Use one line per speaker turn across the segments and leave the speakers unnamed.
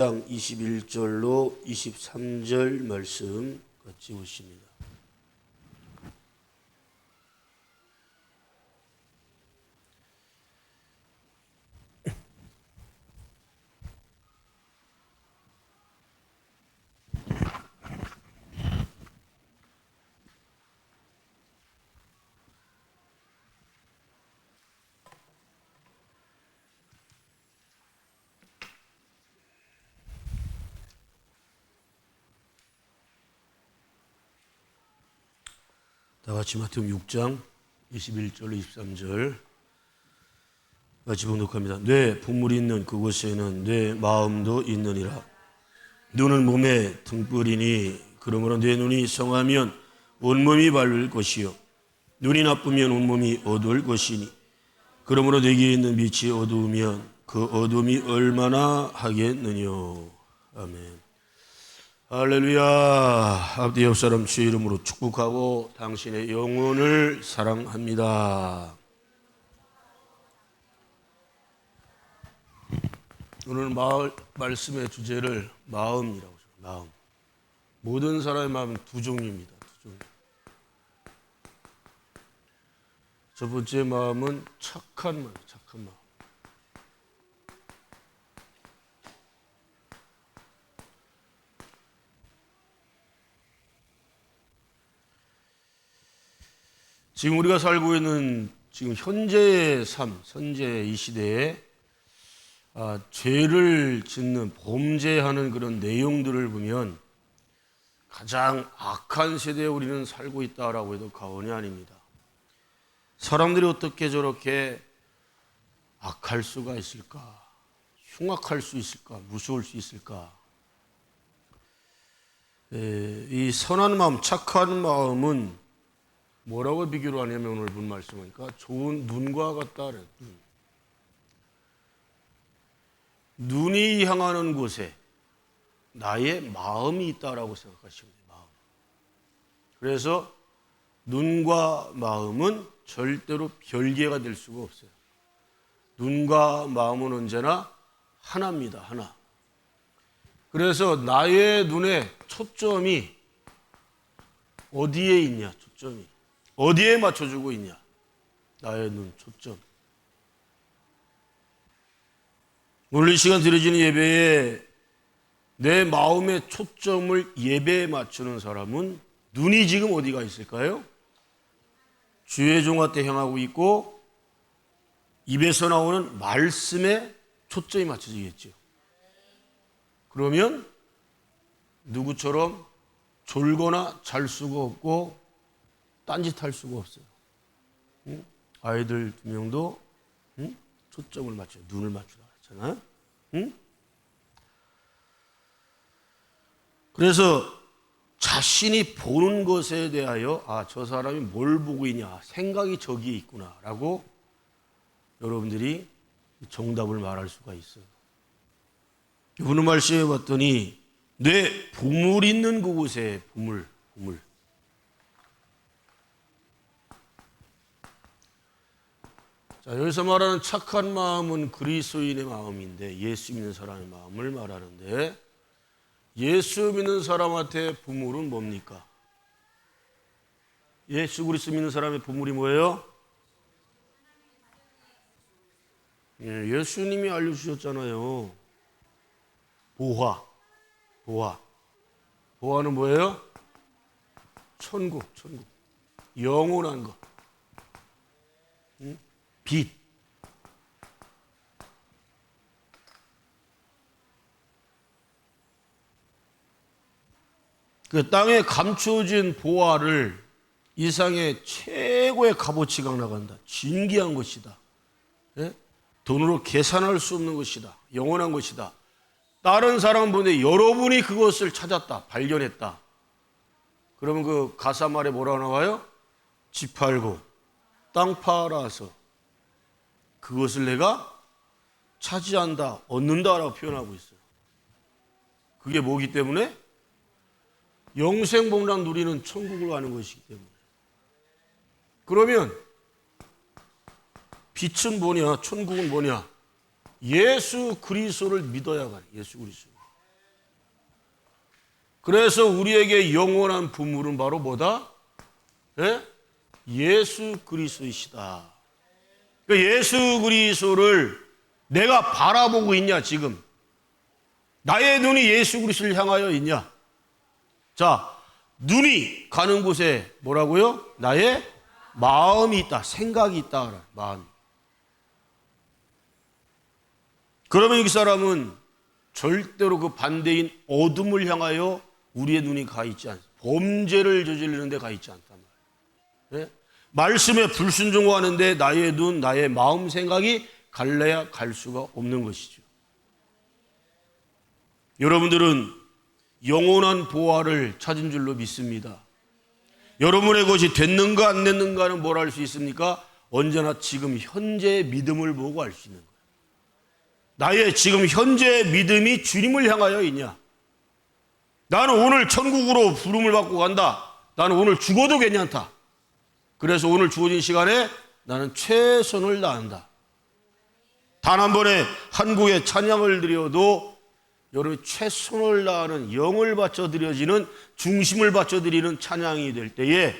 장 21절로 23절 말씀 같이 보십니다. 다 같이 마태복음 6장 21절로 23절 같이 봉독합니다. 내 분물이 있는 그곳에는 내 마음도 있느니라. 눈은 몸의 등불이니 그러므로 내 눈이 성하면 온몸이 밝을 것이요 눈이 나쁘면 온몸이 어두울 것이니 그러므로 내게 있는 빛이 어두우면 그 어둠이 얼마나 하겠느냐. 아멘. 할렐루야. 아버지 옆사람 주의 이름으로 축복하고 당신의 영혼을 사랑합니다. 오늘 말씀의 주제를 마음이라고 해요. 마음. 모든 사람의 마음은 두 종류입니다. 두 종류. 첫 번째 마음은 착한 마음, 착한 마음. 지금 우리가 살고 있는 지금 현재의 삶, 현재 이 시대에 죄를 짓는 범죄하는 그런 내용들을 보면 가장 악한 세대에 우리는 살고 있다라고 해도 과언이 아닙니다. 사람들이 어떻게 저렇게 악할 수가 있을까? 흉악할 수 있을까? 무서울 수 있을까? 이 선한 마음, 착한 마음은 뭐라고 비교를 하냐면 오늘 본 말씀이니까 좋은 눈과 같다 그래요. 눈이 향하는 곳에 나의 마음이 있다라고 생각하시면 돼요. 마음. 그래서 눈과 마음은 절대로 별개가 될 수가 없어요. 눈과 마음은 언제나 하나입니다. 하나. 그래서 나의 눈의 초점이 어디에 있냐? 초점이. 어디에 맞춰주고 있냐? 나의 눈, 초점. 오늘 이 시간 드려지는 예배에 내 마음의 초점을 예배에 맞추는 사람은 눈이 지금 어디가 있을까요? 주의 종한테 향하고 있고 입에서 나오는 말씀에 초점이 맞춰지겠죠. 그러면 누구처럼 졸거나 잘 수가 없고 딴짓할 수가 없어요. 응? 아이들 두 명도 초점을 맞춰요. 눈을 맞추라 했잖아요. 응? 그래서 자신이 보는 것에 대하여 저 사람이 뭘 보고 있냐 생각이 저기에 있구나라고 여러분들이 정답을 말할 수가 있어요. 이분은 말씀해 봤더니 내 보물 있는 그곳에 보물. 자, 여기서 말하는 착한 마음은 그리스도인의 마음인데 예수 믿는 사람의 마음을 말하는데 예수 믿는 사람한테 보물은 뭡니까? 예수 그리스도 믿는 사람의 보물이 뭐예요? 예수님이 알려주셨잖아요. 보화. 보화는 뭐예요? 천국. 영원한 것. 빛. 그 땅에 감춰진 보화를 이상의 최고의 값어치가 나간다. 진귀한 것이다. 예? 돈으로 계산할 수 없는 것이다. 영원한 것이다. 다른 사람은 보는데 여러분이 그것을 찾았다. 발견했다. 그러면 그 가사말에 뭐라고 나와요? 집 팔고 땅 팔아서 그것을 내가 차지한다, 얻는다라고 표현하고 있어요. 그게 뭐기 때문에? 영생복락 누리는 천국을 가는 것이기 때문에. 그러면 빛은 뭐냐? 천국은 뭐냐? 예수 그리스도를 믿어야 가요. 예수 그리스도. 그래서 우리에게 영원한 보물은 바로 뭐다? 예? 예수 그리스도이시다. 그러니까 예수 그리스도를 내가 바라보고 있냐 지금? 나의 눈이 예수 그리스도를 향하여 있냐? 자, 눈이 가는 곳에 뭐라고요? 나의 마음이 있다, 생각이 있다. 마음. 그러면 이 사람은 절대로 그 반대인 어둠을 향하여 우리의 눈이 가 있지 않습니다. 범죄를 저지르는 데 가 있지 않단 말이에요. 네? 말씀에 불순종하는데 나의 눈, 나의 마음 생각이 갈래야 갈 수가 없는 것이죠. 여러분들은 영원한 보화를 찾은 줄로 믿습니다. 여러분의 것이 됐는가 안 됐는가는 뭘 알 수 있습니까? 언제나 지금 현재의 믿음을 보고 알 수 있는 거예요. 나의 지금 현재의 믿음이 주님을 향하여 있냐? 나는 오늘 천국으로 부름을 받고 간다. 나는 오늘 죽어도 괜찮다. 그래서 오늘 주어진 시간에 나는 최선을 다한다. 단 한 번에 한국에 찬양을 드려도 여러분이 최선을 다하는 영을 바쳐 드려지는 중심을 바쳐 드리는 찬양이 될 때에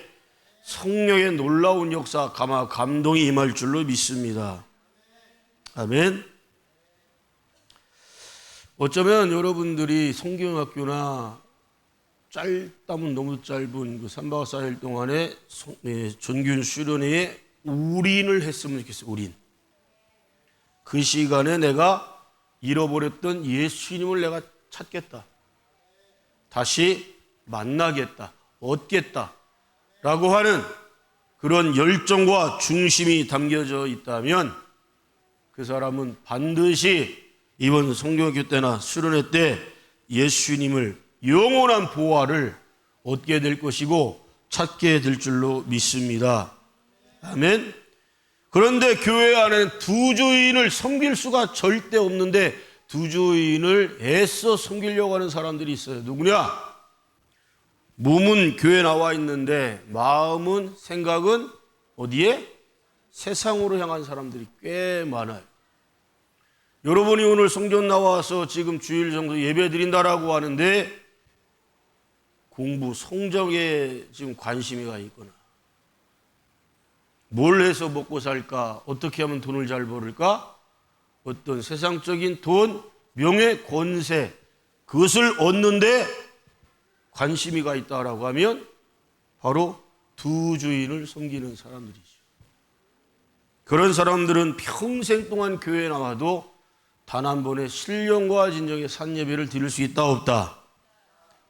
성령의 놀라운 역사, 감동이 임할 줄로 믿습니다. 아멘. 어쩌면 여러분들이 성경학교나 짧다면 너무 짧은 그 3박 4일 동안에 전균 수련회에 울인을 했으면 좋겠어요. 울인. 그 시간에 내가 잃어버렸던 예수님을 내가 찾겠다. 다시 만나겠다. 얻겠다. 라고 하는 그런 열정과 중심이 담겨져 있다면 그 사람은 반드시 이번 성경학교 때나 수련회 때 예수님을 영원한 보화를 얻게 될 것이고 찾게 될 줄로 믿습니다. 아멘. 그런데 교회 안에는 두 주인을 섬길 수가 절대 없는데 두 주인을 애써 섬기려고 하는 사람들이 있어요. 누구냐? 몸은 교회에 나와 있는데 마음은, 생각은 어디에? 세상으로 향한 사람들이 꽤 많아요. 여러분이 오늘 성전 나와서 지금 주일 정도 예배 드린다라고 하는데 공부, 성적에 지금 관심이 가 있거나 뭘 해서 먹고 살까? 어떻게 하면 돈을 잘 벌을까? 어떤 세상적인 돈, 명예, 권세 그것을 얻는데 관심이 가 있다라고 하면 바로 두 주인을 섬기는 사람들이죠. 그런 사람들은 평생 동안 교회에 나와도 단 한 번의 신령과 진정의 산예배를 드릴 수 있다 없다?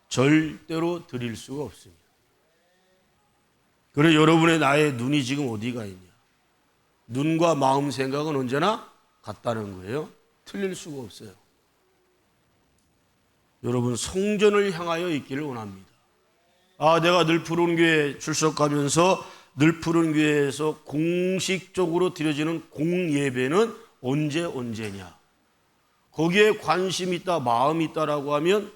절대로 드릴 수가 없습니다. 그래 여러분의 나의 눈이 지금 어디가 있냐? 눈과 마음 생각은 언제나 같다는 거예요. 틀릴 수가 없어요. 여러분 성전을 향하여 있기를 원합니다. 내가 늘 푸른교회 출석하면서 늘 푸른교회에서 공식적으로 드려지는 공예배는 언제냐? 거기에 관심이 있다, 마음이 있다라고 하면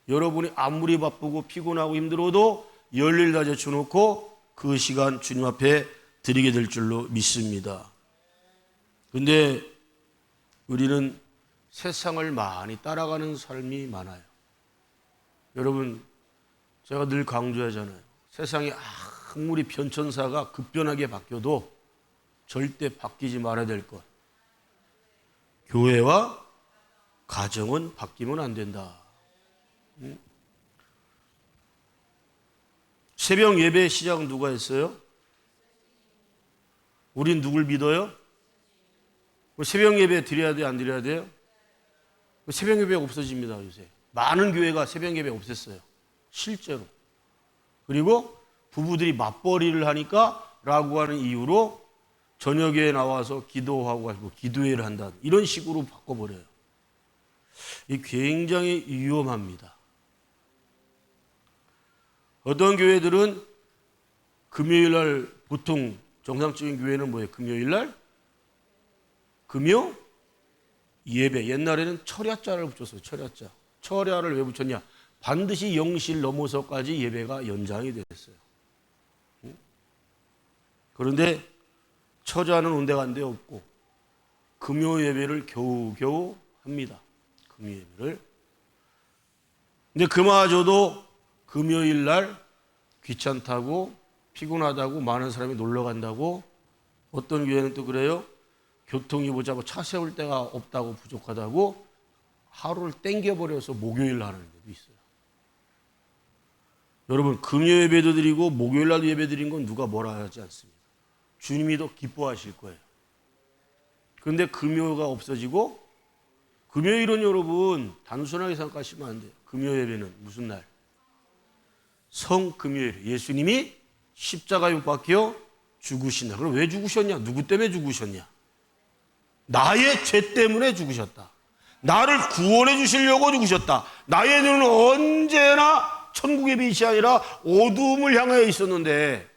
여러분이 아무리 바쁘고 피곤하고 힘들어도 열일 다 제쳐놓고 그 시간 주님 앞에 드리게 될 줄로 믿습니다. 그런데 우리는 세상을 많이 따라가는 삶이 많아요. 여러분, 제가 늘 강조하잖아요. 세상에 아무리 변천사가 급변하게 바뀌어도 절대 바뀌지 말아야 될 것. 교회와 가정은 바뀌면 안 된다. 새벽 예배 시작은 누가 했어요? 우린 누굴 믿어요? 새벽 예배 드려야 돼요? 안 드려야 돼요? 새벽 예배가 없어집니다, 요새. 많은 교회가 새벽 예배 없앴어요. 실제로. 그리고 부부들이 맞벌이를 하니까 라고 하는 이유로 저녁에 나와서 기도하고 기도회를 한다. 이런 식으로 바꿔버려요. 이 굉장히 위험합니다. 어떤 교회들은 금요일 날 보통 정상적인 교회는 뭐예요? 금요일 날 금요 예배. 옛날에는 철야자를 붙였어요. 철야자. 철야를 왜 붙였냐? 반드시 0시 넘어서까지 예배가 연장이 됐어요. 그런데 철야는 온데간데 없고 금요 예배를 겨우겨우 합니다. 금요 예배를. 근데 그마저도 금요일 날 귀찮다고 피곤하다고 많은 사람이 놀러 간다고, 어떤 교회는 또 그래요. 교통이 보자고 차 세울 데가 없다고 부족하다고 하루를 땡겨버려서 목요일 날 하는 데도 있어요. 여러분, 금요 예배도 드리고 목요일 날 예배 드린 건 누가 뭐라 하지 않습니다. 주님이 더 기뻐하실 거예요. 그런데 금요가 없어지고, 금요일은 여러분 단순하게 생각하시면 안 돼요. 금요 예배는 무슨 날? 성금요일. 예수님이 십자가에 못 박혀 죽으신 날. 그럼 왜 죽으셨냐? 누구 때문에 죽으셨냐? 나의 죄 때문에 죽으셨다. 나를 구원해 주시려고 죽으셨다. 나의 눈은 언제나 천국의 빛이 아니라 어둠을 향하여 있었는데,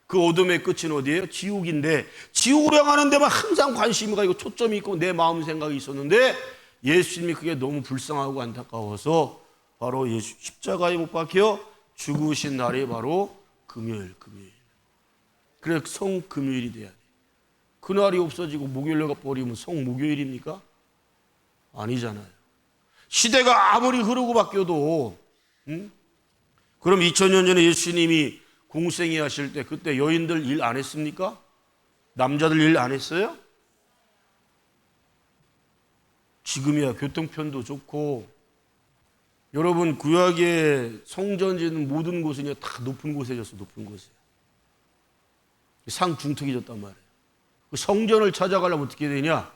그 어둠의 끝은 어디예요? 지옥인데, 지옥을 향하는 데만 항상 관심이 가고 초점이 있고 내 마음 생각이 있었는데, 예수님이 그게 너무 불쌍하고 안타까워서 바로 예수 십자가에 못 박혀 죽으신 날이 바로 금요일. 그래서 성금요일이 돼야 돼. 그날이 없어지고 목요일로 버리면 성목요일입니까? 아니잖아요. 시대가 아무리 흐르고 바뀌어도, 그럼 2000년 전에 예수님이 공생애 하실 때 그때 여인들 일 안 했습니까? 남자들 일 안 했어요? 지금이야 교통편도 좋고, 여러분 구약의 성전 짓는 모든 곳은 다 높은 곳에 졌어. 높은 곳에 상중턱이 졌단 말이에요. 그 성전을 찾아가려면 어떻게 되냐?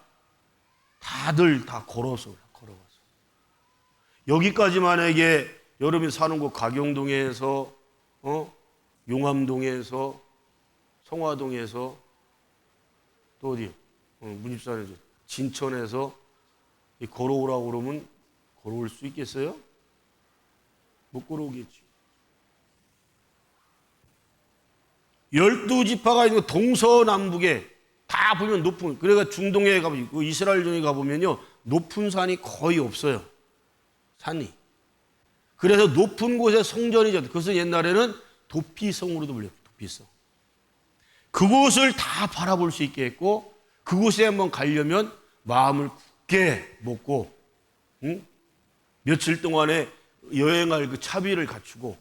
다들 다 걸어가서. 여기까지 만약에 여러분이 사는 곳 가경동에서, 용암동에서, 성화동에서, 또 어디, 문입산에서, 진천에서 걸어오라고 그러면 걸어올 수 있겠어요? 못 걸어오겠지. 12지파가 있는 동서남북에 다 보면 높은, 그러니까 중동에 가보면, 이스라엘 중에 가보면요, 높은 산이 거의 없어요. 산이. 그래서 높은 곳에 성전이죠. 그것은 옛날에는 도피성으로도 불려요. 도피성. 그곳을 다 바라볼 수 있게 했고, 그곳에 한번 가려면 마음을 굳게 먹고, 며칠 동안에 여행할 그 차비를 갖추고,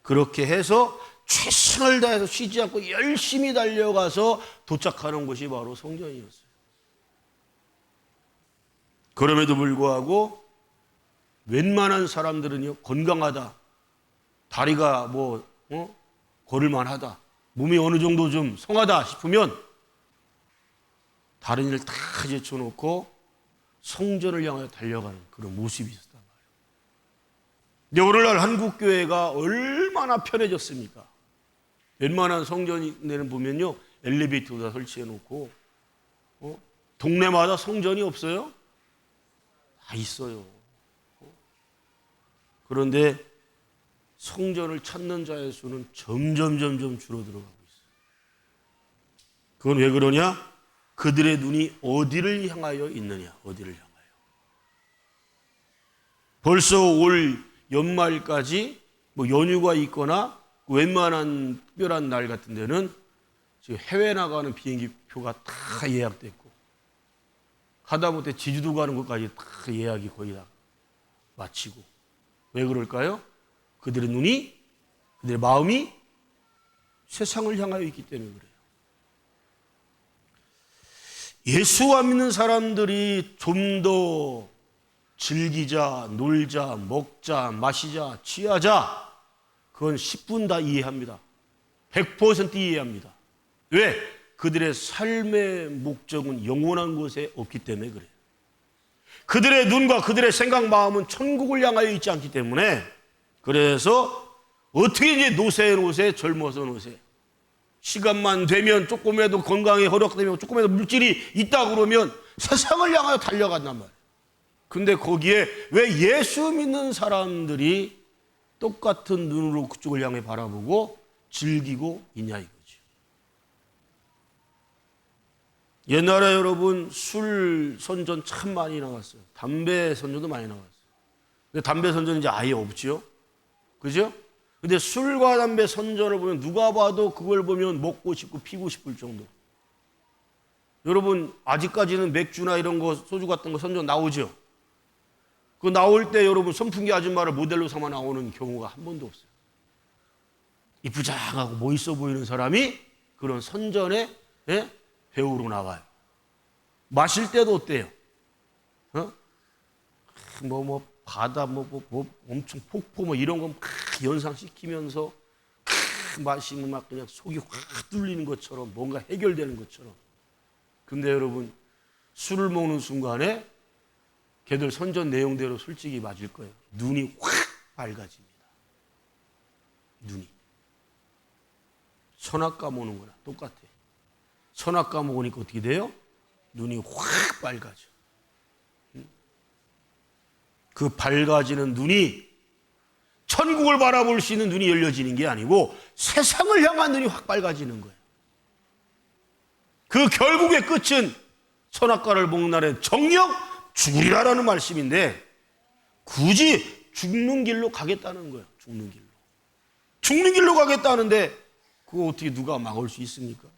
그렇게 해서 최선을 다해서 쉬지 않고 열심히 달려가서 도착하는 곳이 바로 성전이었어요. 그럼에도 불구하고 웬만한 사람들은요, 건강하다, 다리가 걸을만하다, 몸이 어느 정도 좀 성하다 싶으면 다른 일을 다 제쳐놓고 성전을 향하여 달려가는 그런 모습이 있었단 말이에요. 근데 오늘날 한국교회가 얼마나 편해졌습니까? 웬만한 성전에는 보면요, 엘리베이터도 다 설치해놓고, 동네마다 성전이 없어요? 다 있어요. 그런데 성전을 찾는 자의 수는 점점 줄어들어가고 있어요. 그건 왜 그러냐? 그들의 눈이 어디를 향하여 있느냐? 어디를 향하여. 벌써 올 연말까지 연휴가 있거나 웬만한 특별한 날 같은 데는 지금 해외 나가는 비행기 표가 다 예약됐고, 하다못해 제주도 가는 것까지 다 예약이 거의 다 마치고. 왜 그럴까요? 그들의 눈이, 그들의 마음이 세상을 향하여 있기 때문에 그래요. 예수 안 믿는 사람들이 좀 더 즐기자, 놀자, 먹자, 마시자, 취하자, 그건 10분 다 이해합니다. 100% 이해합니다. 왜? 그들의 삶의 목적은 영원한 곳에 없기 때문에 그래요. 그들의 눈과 그들의 생각, 마음은 천국을 향하여 있지 않기 때문에, 그래서 어떻게 이제 노세 젊어서 노세, 시간만 되면 조금이라도 건강에 허락되면 조금이라도 물질이 있다 그러면 세상을 향하여 달려간단 말이에요. 근데 거기에 왜 예수 믿는 사람들이 똑같은 눈으로 그쪽을 향해 바라보고 즐기고 있냐 이거죠. 옛날에 여러분 술 선전 참 많이 나왔어요. 담배 선전도 많이 나왔어요. 근데 담배 선전은 이제 아예 없죠. 그죠? 근데 술과 담배 선전을 보면 누가 봐도 그걸 보면 먹고 싶고 피고 싶을 정도. 여러분 아직까지는 맥주나 이런 거, 소주 같은 거 선전 나오죠. 그 나올 때 여러분 선풍기 아줌마를 모델로 삼아 나오는 경우가 한 번도 없어요. 이쁘장하고 멋있어 보이는 사람이 그런 선전의 배우로 나와요. 마실 때도 어때요? 바다 엄청 폭포 이런 거 막 연상시키면서 마시면 막 그냥 속이 확 뚫리는 것처럼 뭔가 해결되는 것처럼. 근데 여러분, 술을 먹는 순간에 걔들 선전 내용대로 솔직히 맞을 거예요. 눈이 확 밝아집니다. 눈이. 선악 까먹는 거나 똑같아. 선악 까먹으니까 어떻게 돼요? 눈이 확 밝아져. 그 밝아지는 눈이 천국을 바라볼 수 있는 눈이 열려지는 게 아니고 세상을 향한 눈이 확 밝아지는 거예요. 그 결국의 끝은 선악과를 먹는 날에 정녕 죽으리라라는 말씀인데 굳이 죽는 길로 가겠다는 거예요. 죽는 길로. 죽는 길로 가겠다는데 그거 어떻게 누가 막을 수 있습니까?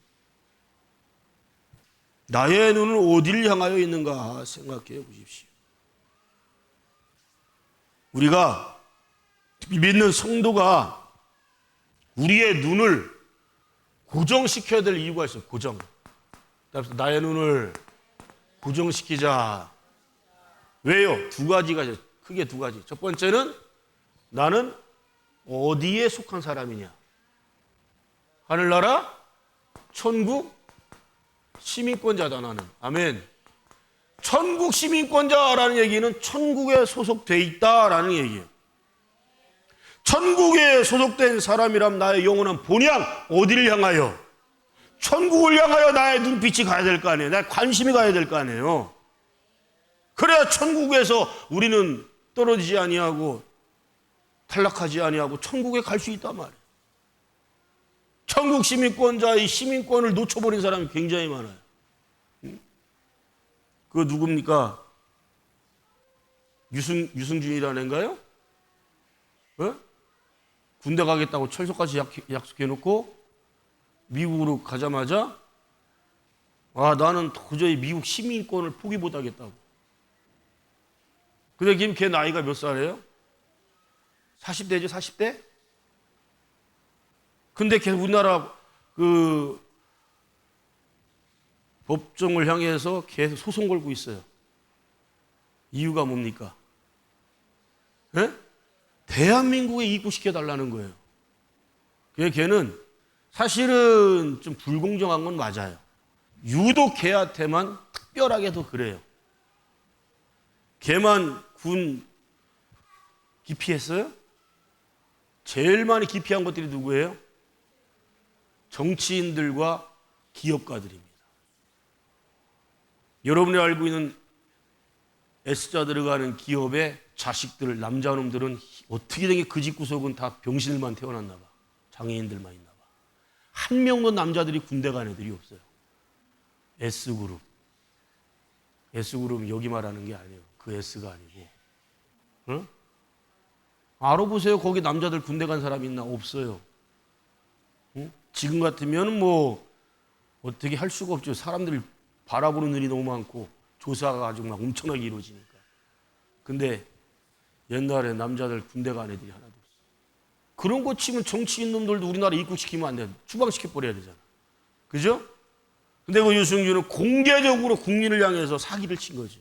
나의 눈은 어디를 향하여 있는가 생각해 보십시오. 우리가 믿는 성도가 우리의 눈을 고정시켜야 될 이유가 있어요. 고정. 그래서 나의 눈을 고정시키자. 왜요? 두 가지가 있어요. 크게 두 가지. 첫 번째는 나는 어디에 속한 사람이냐. 하늘나라, 천국, 시민권자다 나는. 아멘. 천국 시민권자라는 얘기는 천국에 소속돼 있다라는 얘기예요. 천국에 소속된 사람이라면 나의 영원한 본향 어디를 향하여? 천국을 향하여 나의 눈빛이 가야 될 거 아니에요. 나의 관심이 가야 될 거 아니에요. 그래야 천국에서 우리는 떨어지지 아니하고 탈락하지 아니하고 천국에 갈 수 있단 말이에요. 천국 시민권자의 시민권을 놓쳐버린 사람이 굉장히 많아요. 그거 누굽니까? 유승준이라는 애인가요? 군대 가겠다고 철석같이 약속해놓고 미국으로 가자마자 나는 도저히 미국 시민권을 포기 못하겠다고. 근데 지금 걔 나이가 몇 살이에요? 40대죠, 40대? 근데 걔 우리나라 법정을 향해서 계속 소송 걸고 있어요. 이유가 뭡니까? 대한민국에 입국시켜달라는 거예요. 걔는 사실은 좀 불공정한 건 맞아요. 유독 걔한테만 특별하게도 그래요. 걔만 군 기피했어요? 제일 많이 기피한 것들이 누구예요? 정치인들과 기업가들입니다. 여러분이 알고 있는 S자 들어가는 기업의 자식들, 남자놈들은 어떻게 된 게 그 집구석은 다 병신들만 태어났나 봐. 장애인들만 있나 봐. 한 명도 남자들이 군대 간 애들이 없어요. S그룹. S그룹은 여기 말하는 게 아니에요. 그 S가 아니고. 응? 알아보세요. 거기 남자들 군대 간 사람 있나? 없어요. 응? 지금 같으면 어떻게 할 수가 없죠. 사람들이 바라보는 눈이 너무 많고 조사가 아주 막 엄청나게 이루어지니까. 근데 옛날에 남자들 군대 간 애들이 하나도 없어. 그런 거 치면 정치인 놈들도 우리나라 입국시키면 안 돼. 추방시켜버려야 되잖아. 그죠? 근데 그 유승준은 공개적으로 국민을 향해서 사기를 친 거지.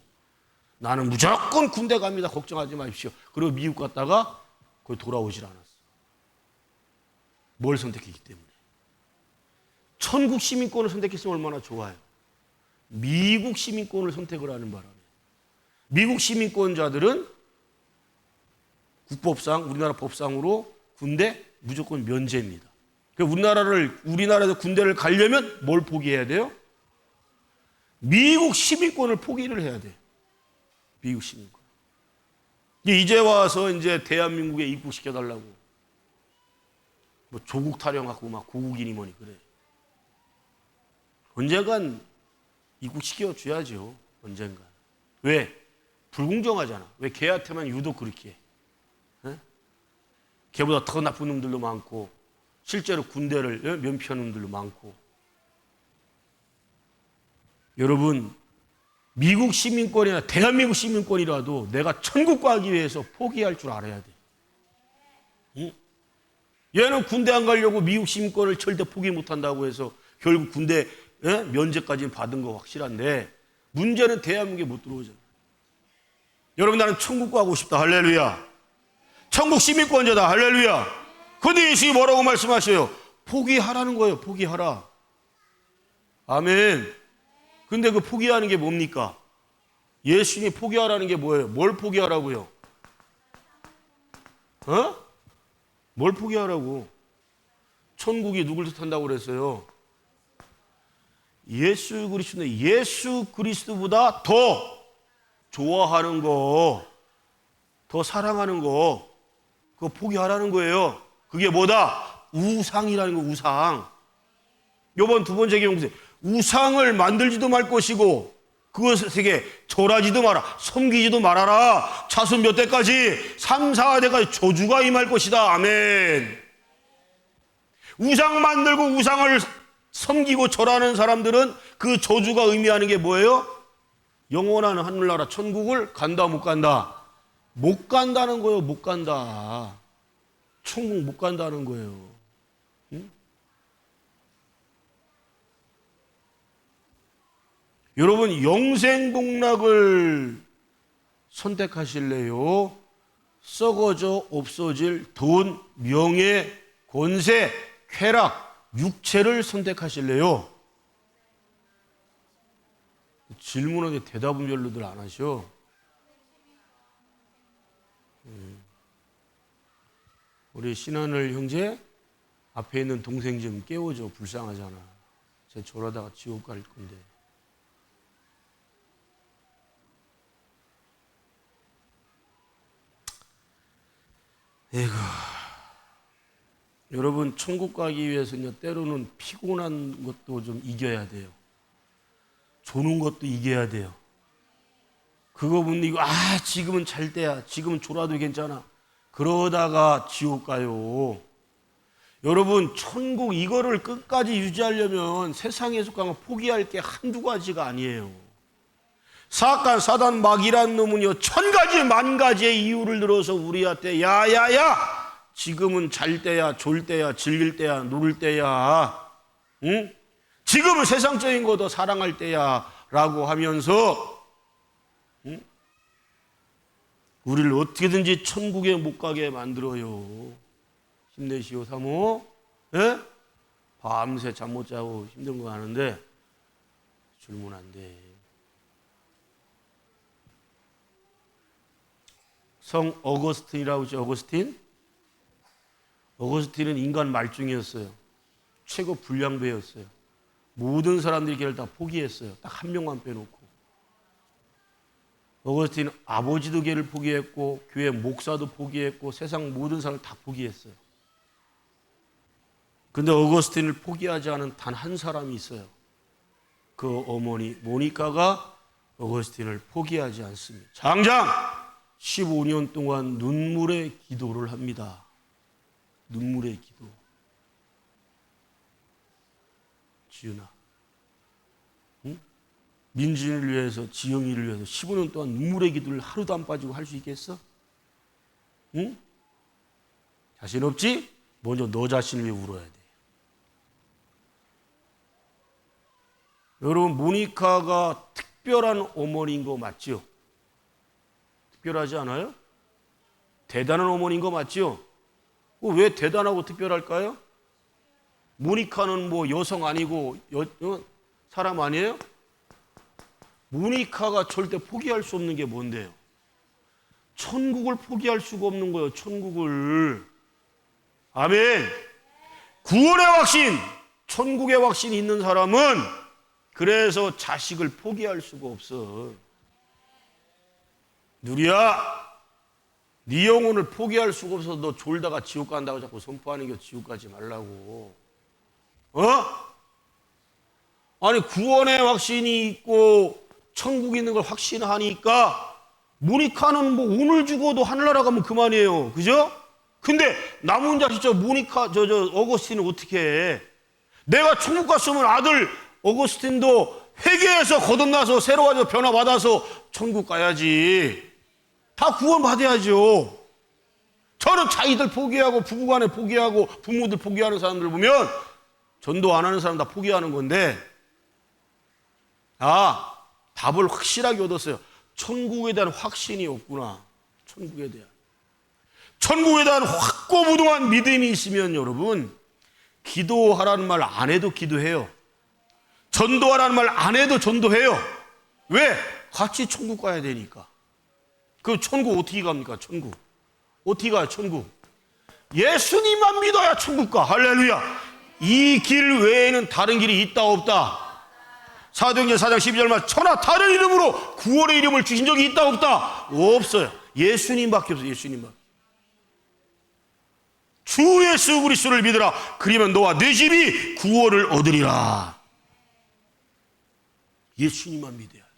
나는 무조건 군대 갑니다. 걱정하지 마십시오. 그리고 미국 갔다가 거기 돌아오질 않았어. 뭘 선택했기 때문에. 천국 시민권을 선택했으면 얼마나 좋아요. 미국 시민권을 선택을 하는 바람에 미국 시민권자들은 국법상 우리나라 법상으로 군대 무조건 면제입니다. 우리나라에서 군대를 가려면 뭘 포기해야 돼요? 미국 시민권을 포기를 해야 돼요. 미국 시민권. 이제 와서 이제 대한민국에 입국시켜달라고 조국 타령하고 막 고국인이 뭐니 그래. 언젠간 입국시켜줘야죠. 언젠간. 왜? 불공정하잖아. 왜 걔한테만 유독 그렇게 해? 걔보다 더 나쁜 놈들도 많고 실제로 군대를 면피하는 놈들도 많고. 여러분, 미국 시민권이나 대한민국 시민권이라도 내가 천국 가기 위해서 포기할 줄 알아야 돼. 응? 얘는 군대 안 가려고 미국 시민권을 절대 포기 못한다고 해서 결국 군대 면제까지는 받은 거 확실한데 문제는 대한민국에 못 들어오잖아요. 여러분, 나는 천국 가고 싶다. 할렐루야. 천국 시민권자다. 할렐루야. 근데 예수님이 뭐라고 말씀하셔요? 포기하라는 거예요. 포기하라. 아멘. 근데 그 포기하는 게 뭡니까? 예수님이 포기하라는 게 뭐예요? 뭘 포기하라고요? 뭘 포기하라고? 천국이 누굴 뜻한다고 그랬어요? 예수 그리스도인데 예수 그리스도보다 더 좋아하는 거, 더 사랑하는 거, 그거 포기하라는 거예요. 그게 뭐다? 우상이라는 거, 우상. 요번 두 번째 경우에 우상을 만들지도 말 것이고 그것에게 절하지도 마라, 섬기지도 말아라. 자손 몇 대까지? 3, 4대까지 저주가 임할 것이다. 아멘. 우상 만들고 우상을 섬기고 절하는 사람들은 그 저주가 의미하는 게 뭐예요? 영원한 하늘나라 천국을 간다 못 간다? 못 간다는 거예요. 못 간다. 천국 못 간다는 거예요. 응? 여러분, 영생복락을 선택하실래요? 썩어져 없어질 돈, 명예, 권세, 쾌락, 육체를 선택하실래요? 질문하는데 대답은 별로들 안 하셔. 우리 신하늘 형제 앞에 있는 동생 좀 깨워줘. 불쌍하잖아. 쟤 저러다가 지옥 갈 건데. 에이구. 여러분, 천국 가기 위해서는요, 때로는 피곤한 것도 좀 이겨야 돼요. 조는 것도 이겨야 돼요. 그거 못 이기고, 지금은 잘 때야. 지금은 졸아도 괜찮아. 그러다가 지옥 가요. 여러분, 천국 이거를 끝까지 유지하려면 세상에 속한 포기할 게 한두 가지가 아니에요. 사악한 사단 마귀란 놈은요, 1000가지 만가지의 이유를 들어서 우리한테 야야야, 지금은 잘 때야, 졸 때야, 즐길 때야, 놀 때야, 응? 지금은 세상적인 거 더 사랑할 때야 라고 하면서, 응? 우리를 어떻게든지 천국에 못 가게 만들어요. 힘내시오 사모. 예? 밤새 잠 못 자고 힘든 거 아는데 줄면 안 돼. 성 어거스틴이라고 하죠. 어거스틴은 인간 말중이었어요. 최고 불량배였어요. 모든 사람들이 걔를 다 포기했어요. 딱 한 명만 빼놓고. 어거스틴은 아버지도 걔를 포기했고 교회 목사도 포기했고 세상 모든 사람을 다 포기했어요. 근데 어거스틴을 포기하지 않은 단 한 사람이 있어요. 그 어머니 모니카가 어거스틴을 포기하지 않습니다. 장장 15년 동안 눈물의 기도를 합니다. 눈물의 기도. 지은아, 응? 민준이를 위해서, 지영이를 위해서 15년 동안 눈물의 기도를 하루도 안 빠지고 할 수 있겠어? 응? 자신 없지? 먼저 너 자신을 위해 울어야 돼. 여러분, 모니카가 특별한 어머니인 거 맞죠? 특별하지 않아요? 대단한 어머니인 거 맞죠? 왜 대단하고 특별할까요? 모니카는 뭐 여성 아니고 사람 아니에요? 모니카가 절대 포기할 수 없는 게 뭔데요? 천국을 포기할 수가 없는 거예요. 천국을. 아멘. 구원의 확신, 천국의 확신이 있는 사람은 그래서 자식을 포기할 수가 없어. 누리야, 네 영혼을 포기할 수가 없어서 너 졸다가 지옥 간다고 자꾸 선포하는 게 지옥 가지 말라고. 아니, 구원의 확신이 있고 천국이 있는 걸 확신하니까 모니카는 뭐 오늘 죽어도 하늘나라 가면 그만이에요. 그죠? 근데 남은 자식 모니카 어거스틴은 어떻게 해? 내가 천국 갔으면 아들 어거스틴도 회개해서 거듭나서 새로 와서 변화받아서 천국 가야지. 다 구원 받아야죠. 저는 자기들 포기하고 부부간에 포기하고 부모들 포기하는 사람들 보면 전도 안 하는 사람 다 포기하는 건데, 답을 확실하게 얻었어요. 천국에 대한 확신이 없구나. 천국에 대한 확고부동한 믿음이 있으면 여러분, 기도하라는 말 안 해도 기도해요. 전도하라는 말 안 해도 전도해요. 왜? 같이 천국 가야 되니까. 그 천국 어떻게 갑니까? 천국 어떻게 가요? 천국 예수님만 믿어야 천국 가. 할렐루야. 이 길 외에는 다른 길이 있다 없다? 사도행전 4장 12절 말, 천하 다른 이름으로 구원의 이름을 주신 적이 있다 없다? 없어요. 예수님밖에 없어요. 예수님밖에. 주 예수 그리스도를 믿으라. 그러면 너와 네 집이 구원을 얻으리라. 예수님만 믿어야 돼.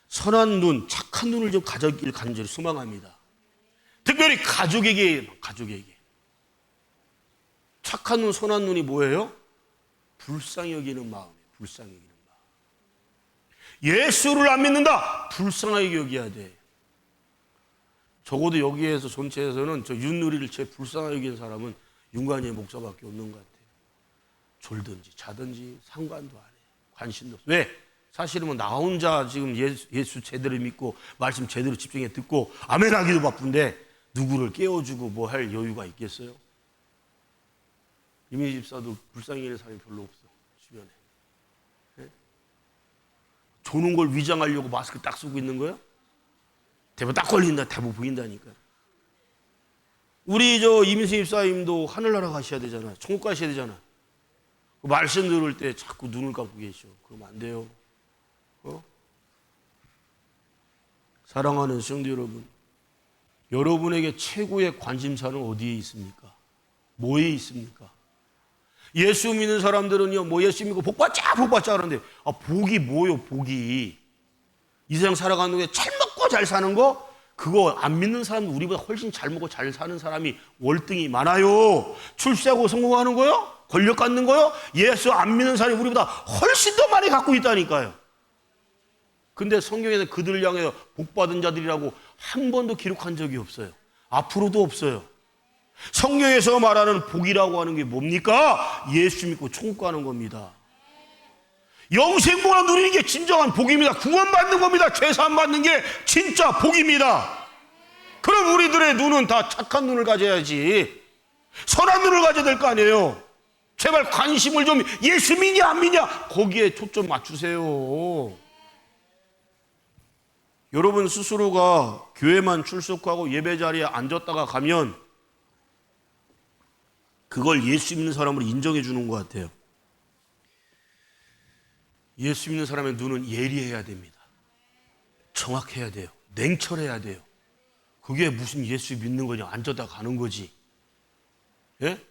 선한 눈, 착한 눈을 좀 가져길 간절히 소망합니다. 특별히 가족에게. 착한 눈, 선한 눈이 뭐예요? 불쌍히 여기는 마음이에요. 불쌍히 여기는 마음. 예수를 안 믿는다? 불쌍하게 여겨야 돼. 적어도 여기에서 전체에서는 저 윷놀이를 제일 불쌍하게 여기는 사람은 윤관이의 목사밖에 없는 것 같아요. 졸든지 자든지 상관도 안 해요. 관심도 없어요. 왜? 사실은 나 혼자 지금 예수 제대로 믿고 말씀 제대로 집중해 듣고 아멘 하기도 바쁜데 누구를 깨워주고 뭐 할 여유가 있겠어요? 이미 집사도 불쌍히 여기는 사람이 별로 없어. 주변에. 네? 조는 걸 위장하려고 마스크 딱 쓰고 있는 거야? 대부 딱 걸린다. 대부 보인다니까. 우리 이민수 집사님도 하늘나라 가셔야 되잖아. 천국 가셔야 되잖아. 그 말씀 들을 때 자꾸 눈을 감고 계셔. 그러면 안 돼요. 사랑하는 성도 여러분, 여러분에게 최고의 관심사는 어디에 있습니까? 뭐에 있습니까? 예수 믿는 사람들은요, 뭐 예수 믿고 복 받자 그러는데, 복이 뭐요, 복이? 이 세상 살아가는 게 잘 먹고 잘 사는 거? 그거 안 믿는 사람은 우리보다 훨씬 잘 먹고 잘 사는 사람이 월등히 많아요. 출세하고 성공하는 거요? 권력 갖는 거요? 예수 안 믿는 사람이 우리보다 훨씬 더 많이 갖고 있다니까요. 근데 성경에는 그들을 향해 복받은 자들이라고 한 번도 기록한 적이 없어요. 앞으로도 없어요. 성경에서 말하는 복이라고 하는 게 뭡니까? 예수 믿고 천국 가는 겁니다. 영생복을 누리는 게 진정한 복입니다. 구원받는 겁니다. 죄사함 받는 게 진짜 복입니다. 그럼 우리들의 눈은 다 착한 눈을 가져야지. 선한 눈을 가져야 될 거 아니에요. 제발 관심을 좀, 예수 믿냐 안 믿냐 거기에 초점 맞추세요. 여러분 스스로가 교회만 출석하고 예배 자리에 앉았다가 가면 그걸 예수 믿는 사람으로 인정해 주는 것 같아요. 예수 믿는 사람의 눈은 예리해야 됩니다. 정확해야 돼요. 냉철해야 돼요. 그게 무슨 예수 믿는 거냐, 앉았다 가는 거지. 예?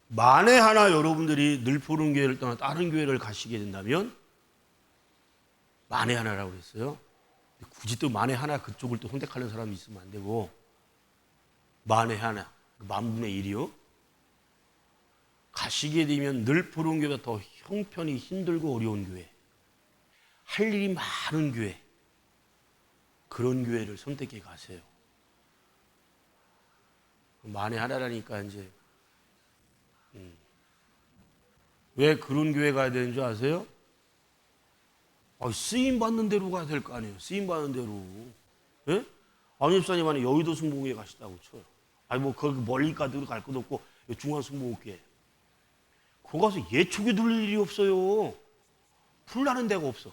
만에 하나 여러분들이 늘푸른 교회를 떠나 다른 교회를 가시게 된다면, 만에 하나라고 그랬어요. 굳이 또 만에 하나 그쪽을 또 선택하는 사람이 있으면 안 되고, 만에 하나, 만분의 1이요. 가시게 되면 늘푸른 교회보다 더 형편이 힘들고 어려운 교회, 할 일이 많은 교회, 그런 교회를 선택해 가세요. 만에 하나라니까 이제 왜 그런 교회 가야 되는 줄 아세요? 쓰임 받는 대로 가야 될 거 아니에요. 쓰임 받는 대로. 예? 안입사님 안에 여의도 순복음회 가시다고 쳐요. 뭐 거기 멀리까지 갈 것도 없고 중앙 순복음회. 거기 가서 예초기 들릴 일이 없어요. 풀나는 데가 없어.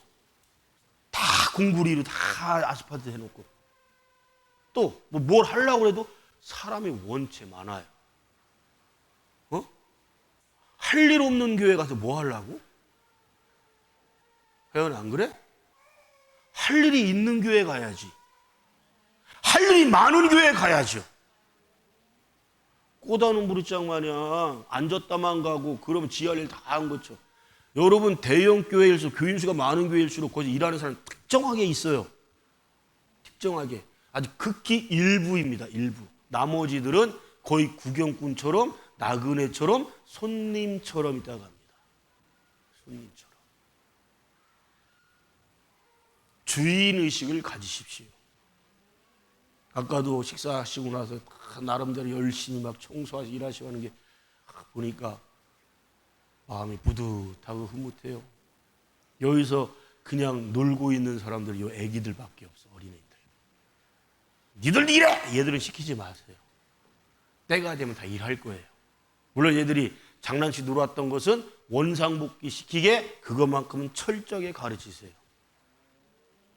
다 공구리로 다 아스팔트 해놓고. 또 뭘 하려고 해도 사람이 원체 많아요. 할 일 없는 교회 가서 뭐 하려고? 회원 안 그래? 할 일이 있는 교회 가야지. 할 일이 많은 교회 가야죠. 꼬다는 무리장 마냥 앉았다만 가고 그러면 지할 일 다 한 거죠. 여러분 대형 교회일수록 교인 수가 많은 교회일수록 거기 일하는 사람 특정하게 있어요. 특정하게. 아주 극히 일부입니다. 일부. 나머지들은 거의 구경꾼처럼 나그네처럼 손님처럼 있다고 합니다. 손님처럼. 주인의식을 가지십시오. 아까도 식사하시고 나서 나름대로 열심히 막 청소하시고 일하시고 하는 게 보니까 마음이 뿌듯하고 흐뭇해요. 여기서 그냥 놀고 있는 사람들이 요 애기들밖에 없어. 어린애들. 니들 일해! 얘들은 시키지 마세요. 때가 되면 다 일할 거예요. 물론 얘들이 장난치 놀았던 것은 원상복귀 시키게 그것만큼은 철저하게 가르치세요.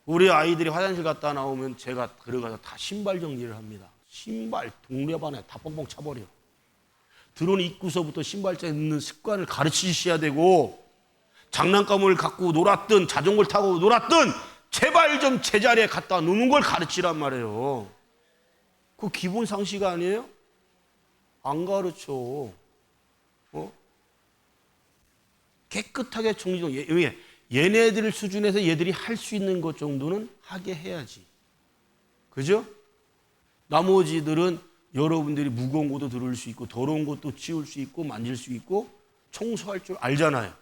우리 아이들이 화장실 갔다 나오면 제가 들어가서 다 신발 정리를 합니다. 신발 동네반에 다 뻥뻥 차버려. 들어온 입구서부터 신발장에 넣는 습관을 가르치셔야 되고, 장난감을 갖고 놀았든 자전거를 타고 놀았든 제발 좀 제자리에 갖다 놓는 걸 가르치란 말이에요. 그 기본 상식 아니에요? 안 가르쳐. 깨끗하게 정리정. 얘네들 수준에서 얘들이 할 수 있는 것 정도는 하게 해야지. 그죠? 나머지들은 여러분들이 무거운 것도 들을 수 있고 더러운 것도 치울 수 있고 만질 수 있고 청소할 줄 알잖아요.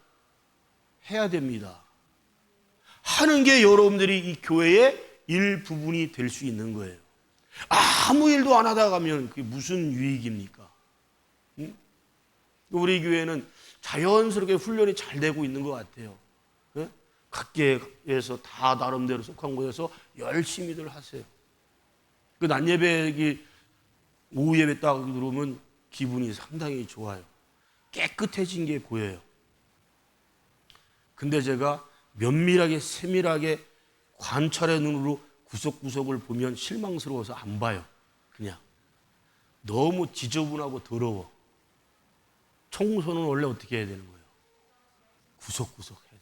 해야 됩니다. 하는 게 여러분들이 이 교회의 일부분이 될 수 있는 거예요. 아무 일도 안 하다 가면 그게 무슨 유익입니까? 응? 우리 교회는 자연스럽게 훈련이 잘 되고 있는 것 같아요. 응? 각계에서 다 나름대로 속한 곳에서 열심히들 하세요. 그 낮 예배, 오후 예배 딱 들어오면 기분이 상당히 좋아요. 깨끗해진 게 보여요. 근데 제가 면밀하게 세밀하게 관찰의 눈으로 구석구석을 보면 실망스러워서 안 봐요. 그냥 너무 지저분하고 더러워. 청소는 원래 어떻게 해야 되는 거예요? 구석구석 해야 되잖아요.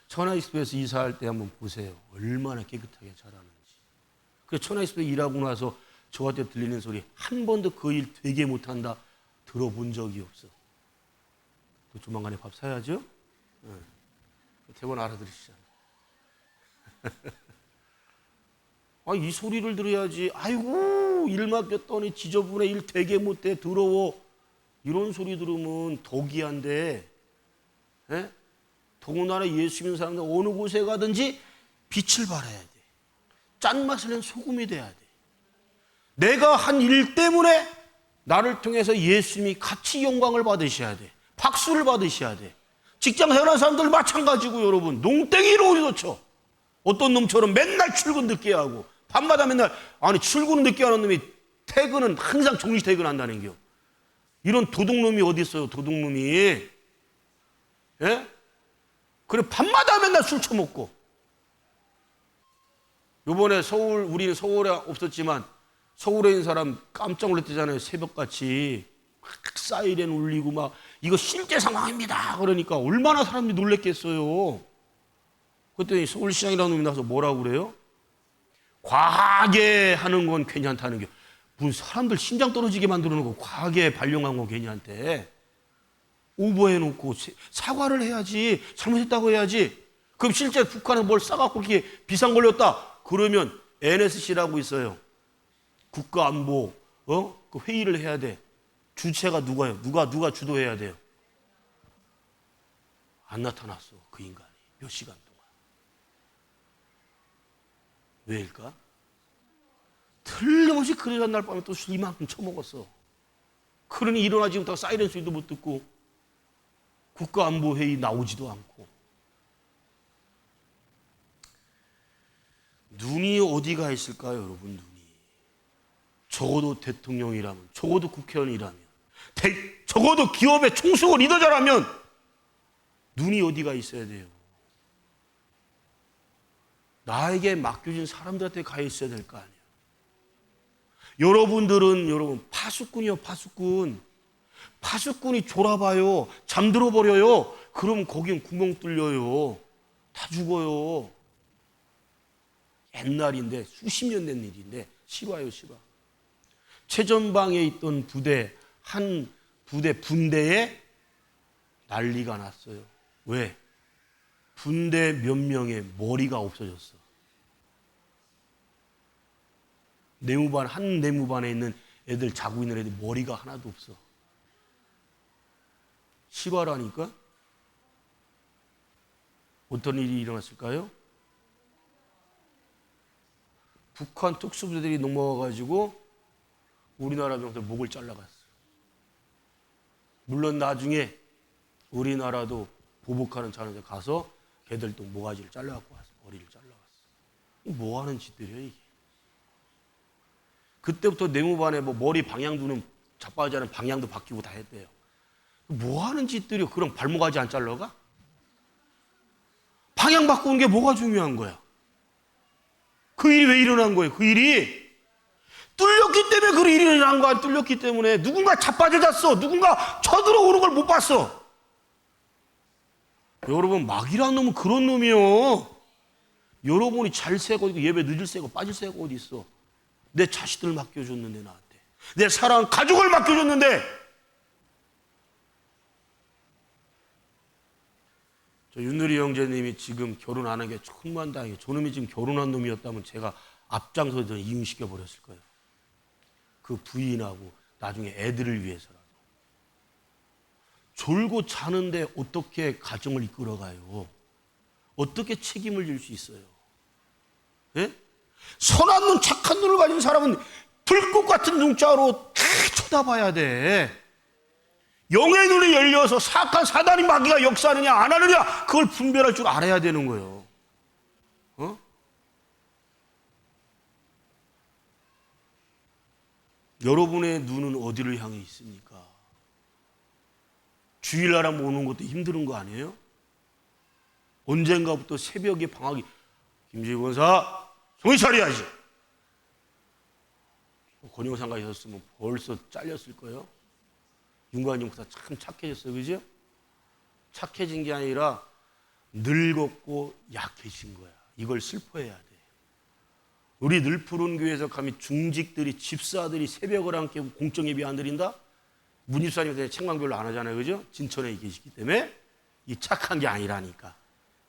천하이스프에서 이사할 때 한번 보세요. 얼마나 깨끗하게 잘하는지. 그래서 천하이스프에 일하고 나서 저한테 들리는 소리, 한 번도 그 일 되게 못한다 들어본 적이 없어. 또 조만간에 밥 사야죠? 네. 대본 알아들으시잖아요. 이 소리를 들어야지. 아이고, 일 맡겼더니 지저분해, 일 되게 못해, 더러워. 이런 소리 들으면 덕이한데, 더군다나 예수 믿는 사람들 어느 곳에 가든지 빛을 발해야 돼. 짠맛을 낸 소금이 돼야 돼. 내가 한 일 때문에 나를 통해서 예수님이 같이 영광을 받으셔야 돼. 박수를 받으셔야 돼. 직장 생활하는 사람들 마찬가지고 여러분. 농땡이로 우리도 쳐. 어떤 놈처럼 맨날 출근 늦게 하고 밤마다 맨날 출근은 늦게 하는 놈이 퇴근은 항상 정시 퇴근한다는 겨. 이런 도둑놈이 어디 있어요? 도둑놈이. 예? 그래 밤마다 맨날 술 처먹고. 요번에 우리는 서울에 없었지만 서울에 있는 사람 깜짝 놀랐대잖아요. 새벽같이 막 사이렌 울리고 막 이거 실제 상황입니다. 그러니까 얼마나 사람들이 놀랬겠어요. 그랬더니 서울시장이라는 놈이 나서 뭐라고 그래요? 과하게 하는 건 괜찮다는 게 무슨 사람들 심장 떨어지게 만들어 놓고 과하게 발령한 건 괜찮대. 오버해놓고 사과를 해야지. 잘못했다고 해야지. 그럼 실제 북한에 뭘 싸갖고 이렇게 비상 걸렸다. 그러면 NSC라고 있어요. 국가안보 그 회의를 해야 돼. 주체가 누가요? 누가 주도해야 돼요? 안 나타났어. 그 인간이 몇 시간 동안. 왜일까? 틀림없이 그 전날 밤에 또 술 이만큼 처먹었어. 그러니 일어나 지금부터 사이렌 소리도 못 듣고 국가안보회의 나오지도 않고. 눈이 어디가 있을까요, 여러분? 눈이. 적어도 대통령이라면, 적어도 국회의원이라면, 적어도 기업의 총수고 리더자라면 눈이 어디가 있어야 돼요? 나에게 맡겨진 사람들한테 가 있어야 될 거 아니에요. 여러분 파수꾼이요, 파수꾼. 파수꾼이 졸아봐요. 잠들어 버려요. 그럼 거긴 구멍 뚫려요. 다 죽어요. 옛날인데 수십 년 된 일인데 실화요, 실화. 최전방에 있던 한 분대에 난리가 났어요. 왜? 분대 몇 명의 머리가 없어졌어. 한 내무반에 있는 애들, 자고 있는 애들 머리가 하나도 없어. 실화라니까? 어떤 일이 일어났을까요? 북한 특수부대들이 넘어와가지고 우리나라 병사들 목을 잘라갔어요. 물론 나중에 우리나라도 보복하는 자는데 가서 걔들도 모가지를 잘라갖고 왔어. 머리를 잘라갔어. 뭐 하는 짓들이야 이게. 그때부터 내무반에 뭐 머리 방향 두는 자빠지는 방향도 바뀌고 다 했대요. 뭐 하는 짓들이요. 그럼 발목아지 안 잘라가? 방향 바꾸는 게 뭐가 중요한 거야? 그 일이 왜 일어난 거예요? 그 일이 뚫렸기 때문에 그 일이 일어난 거 안 뚫렸기 때문에 누군가 자빠져졌어. 누군가 쳐들어오는 걸 못 봤어. 여러분 마귀라는 놈은 그런 놈이요. 여러분이 잘 새고 있고 예배 늦을 새고 빠질 새가 어디 있어. 내 자식들 맡겨줬는데 나한테. 내 사랑하는 가족을 맡겨줬는데. 저 윤누리 형제님이 지금 결혼 안 한 게 천만다행이에요. 저놈이 지금 결혼한 놈이었다면 제가 앞장서서 이혼시켜 버렸을 거예요. 그 부인하고 나중에 애들을 위해서라도. 졸고 자는데 어떻게 가정을 이끌어가요? 어떻게 책임을 질 수 있어요? 예? 선한 눈, 착한 눈을 가진 사람은 불꽃 같은 눈자로 다 쳐다봐야 돼. 영의 눈이 열려서 사악한 사단이 마귀가 역사하느냐 안 하느냐 그걸 분별할 줄 알아야 되는 거예요. 어? 여러분의 눈은 어디를 향해 있습니까? 주일날 한번 오는 것도 힘든 거 아니에요? 언젠가부터 새벽에 방학이 김지희 권사 정신 차려야지. 권영상가 있었으면 벌써 잘렸을 거예요. 윤관님 목사 참 착해졌어요. 그죠? 착해진 게 아니라 늙었고 약해진 거야. 이걸 슬퍼해야 돼. 우리 늘푸른 교회에서 감히 중직들이 집사들이 새벽을 안 깨고 공적 예배 안 드린다? 문집사님 책망별로 안 하잖아요. 그죠? 진천에 계시기 때문에 이 착한 게 아니라니까.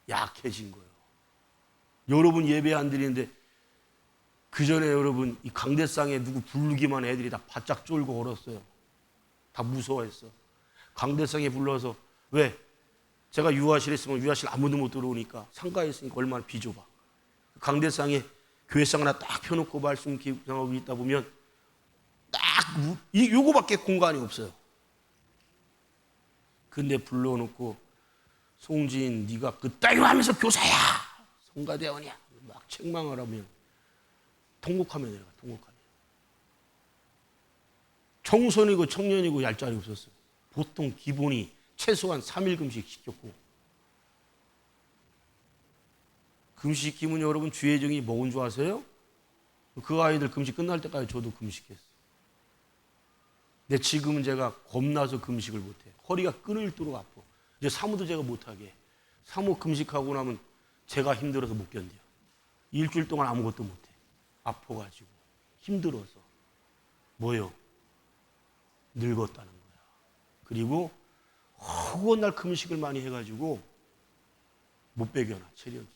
약해진 거예요. 여러분 예배 안 드리는데 그 전에 여러분 이 강대상에 누구 부르기만 애들이 다 바짝 쫄고 얼었어요. 다 무서워했어. 강대상에 불러서 왜? 제가 유아실에 있으면 유아실 아무도 못 들어오니까 상가에 있으니까 얼마나 비좁아. 강대상에 교회상 하나 딱 펴놓고 말씀 기록하고 있다 보면 딱 요거밖에 공간이 없어요. 근데 불러놓고 송지인 네가 그따위로 하면서 교사야 성가대원이야 막 책망을 하면 통곡하며 내려가. 통곡하며. 청소년이고 청년이고 얄짤이 없었어요. 보통 기본이 최소한 3일 금식 시켰고 금식 시키면 여러분 주의 정이 뭐인 줄 아세요? 그 아이들 금식 끝날 때까지 저도 금식했어요. 근데 지금은 제가 겁나서 금식을 못해. 허리가 끊을도록 아파. 이제 사모도 제가 못하게 해. 사모 금식하고 나면 제가 힘들어서 못 견뎌요. 일주일 동안 아무것도 못해. 아파가지고 힘들어서. 뭐요? 늙었다는 거야. 그리고 허구한 날 금식을 많이 해가지고 못 배겨나 체력이.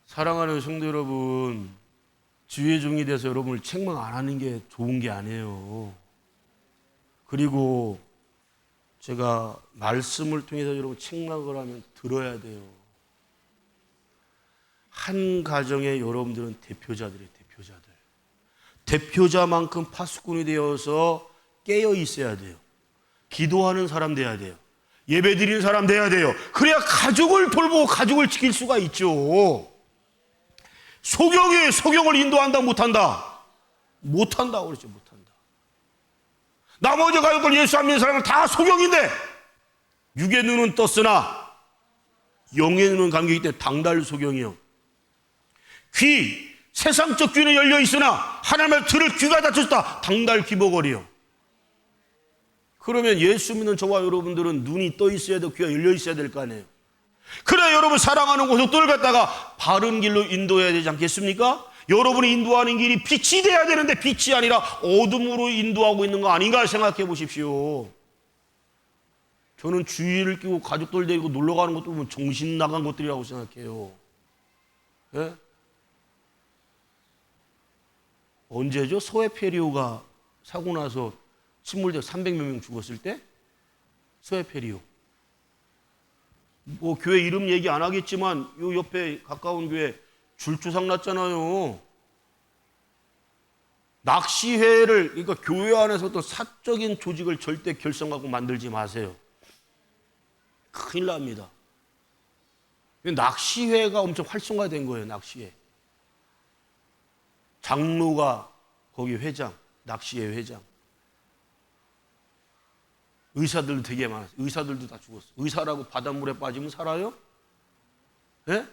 사랑하는 성도 여러분, 주의 종이 돼서 여러분을 책망 안 하는 게 좋은 게 아니에요. 그리고 제가 말씀을 통해서 여러분 책망을 하면 들어야 돼요. 한 가정에 여러분들은 대표자들이에요. 대표자들. 대표자만큼 파수꾼이 되어서 깨어 있어야 돼요. 기도하는 사람 돼야 돼요. 예배 드리는 사람 돼야 돼요. 그래야 가족을 돌보고 가족을 지킬 수가 있죠. 소경이 소경을 인도한다 못한다? 못한다고 그랬죠. 못한다. 나머지 가족들 예수 안 믿는 사람은 다 소경인데 육의 눈은 떴으나 영의 눈은 감기기 때문에 당달 소경이요. 귀, 세상적 귀는 열려 있으나 하나님의 들을 귀가 닫혔다. 당달 귀버거리요. 그러면 예수 믿는 저와 여러분들은 눈이 떠 있어야 되고 귀가 열려 있어야 될 거 아니에요. 그래 여러분 사랑하는 곳을 갖다가 바른 길로 인도해야 되지 않겠습니까? 여러분이 인도하는 길이 빛이 돼야 되는데 빛이 아니라 어둠으로 인도하고 있는 거 아닌가 생각해 보십시오. 저는 주의를 끼고 가족들 데리고 놀러 가는 것도 보면 정신 나간 것들이라고 생각해요. 예? 언제죠? 소에페리오가 사고 나서 침몰돼 300몇 명 죽었을 때? 소에페리오. 뭐 교회 이름 얘기 안 하겠지만 요 옆에 가까운 교회 줄초상 났잖아요. 낚시회를, 그러니까 교회 안에서도 사적인 조직을 절대 결성하고 만들지 마세요. 큰일 납니다. 낚시회가 엄청 활성화된 거예요. 낚시회. 장로가 거기 회장, 낚시회 회장. 의사들도 되게 많았어요. 의사들도 다 죽었어요. 의사라고 바닷물에 빠지면 살아요? 예?